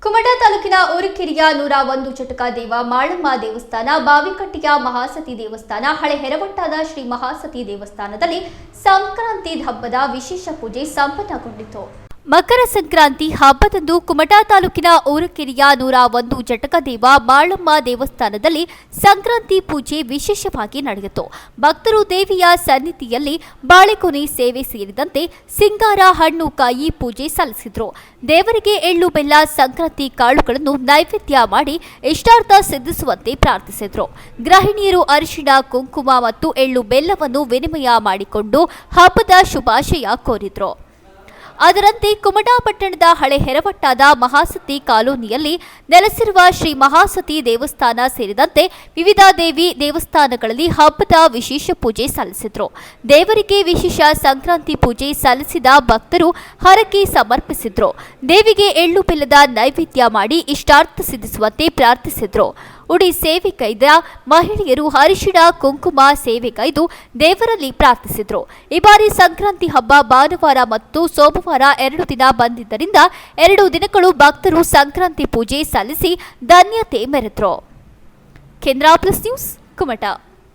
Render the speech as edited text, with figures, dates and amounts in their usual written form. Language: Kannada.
ಕುಮಟಾ ತಾಲೂಕಿನ ಊರುಕೆರೆಯ 101 ಚಟಕಾದೇವ ಮಾಳಮ್ಮ ದೇವಸ್ಥಾನ, ಬಾವಿಕಟ್ಟೆಯ ಮಹಾಸತಿ ದೇವಸ್ಥಾನ, ಹಳೆ ಹೆರವಟ್ಟಾದ ಶ್ರೀ ಮಹಾಸತಿ ದೇವಸ್ಥಾನದಲ್ಲಿ ಸಂಕ್ರಾಂತಿ ಹಬ್ಬದ ವಿಶೇಷ ಪೂಜೆ ಸಂಪನ್ನಗೊಂಡಿತು. ಮಕರ ಸಂಕ್ರಾಂತಿ ಹಬ್ಬದಂದು ಕುಮಟಾ ತಾಲೂಕಿನ ಊರುಕೆರೆಯ 101 ಜಟಕದೇವ ಮಾಳಮ್ಮ ದೇವಸ್ಥಾನದಲ್ಲಿ ಸಂಕ್ರಾಂತಿ ಪೂಜೆ ವಿಶೇಷವಾಗಿ ನಡೆಯಿತು. ಭಕ್ತರು ದೇವಿಯ ಸನ್ನಿಧಿಯಲ್ಲಿ ಬಾಳೆಗೊನೆ ಸೇವೆ ಸೇರಿದಂತೆ ಸಿಂಗಾರ, ಹಣ್ಣು, ಕಾಯಿ ಪೂಜೆ ಸಲ್ಲಿಸಿದರು. ದೇವರಿಗೆ ಎಳ್ಳು ಬೆಲ್ಲ ಸಂಕ್ರಾಂತಿ ಕಾಳುಗಳನ್ನು ನೈವೇದ್ಯ ಮಾಡಿ ಇಷ್ಟಾರ್ಥ ಸಿದ್ಧಿಸುವಂತೆ ಪ್ರಾರ್ಥಿಸಿದರು. ಗೃಹಿಣಿಯರು ಅರಿಶಿಣ, ಕುಂಕುಮ ಮತ್ತು ಎಳ್ಳು ಬೆಲ್ಲವನ್ನು ವಿನಿಮಯ ಮಾಡಿಕೊಂಡು ಹಬ್ಬದ ಶುಭಾಶಯ ಕೋರಿದರು. ಅದರಂತೆ ಕುಮಟಾ ಪಟ್ಟಣದ ಹಳೆ ಹೆರವಟ್ಟಾದ ಮಹಾಸತಿ ಕಾಲೋನಿಯಲ್ಲಿ ನೆಲೆಸಿರುವ ಶ್ರೀ ಮಹಾಸತಿ ದೇವಸ್ಥಾನ ಸೇರಿದಂತೆ ವಿವಿಧ ದೇವಿ ದೇವಸ್ಥಾನಗಳಲ್ಲಿ ಹಬ್ಬದ ವಿಶೇಷ ಪೂಜೆ ಸಲ್ಲಿಸಿದರು. ದೇವರಿಗೆ ವಿಶೇಷ ಸಂಕ್ರಾಂತಿ ಪೂಜೆ ಸಲ್ಲಿಸಿದ ಭಕ್ತರು ಹರಕೆ ಸಮರ್ಪಿಸಿದರು. ದೇವಿಗೆ ಎಳ್ಳು ಬೆಲ್ಲದ ನೈವೇದ್ಯ ಮಾಡಿ ಇಷ್ಟಾರ್ಥ ಸಿದ್ಧಿಸುವಂತೆ ಪ್ರಾರ್ಥಿಸಿದರು. ಉಡಿ ಸೇವೆ ಕೈದ ಮಹಿಳೆಯರು ಅರಿಶಿಣ, ಕುಂಕುಮ ಸೇವೆ ಕೈದು ದೇವರಲ್ಲಿ ಪ್ರಾರ್ಥಿಸಿದರು. ಈ ಬಾರಿ ಸಂಕ್ರಾಂತಿ ಹಬ್ಬ ಭಾನುವಾರ ಮತ್ತು ಸೋಮವಾರ 2 ದಿನ ಬಂದಿದ್ದರಿಂದ 2 ದಿನಗಳು ಭಕ್ತರು ಸಂಕ್ರಾಂತಿ ಪೂಜೆ ಸಲ್ಲಿಸಿ ಧನ್ಯತೆ ಮೆರೆದರು. ಕೇಂದ್ರ ಪ್ಲಸ್ ನ್ಯೂಸ್, ಕುಮಟಾ.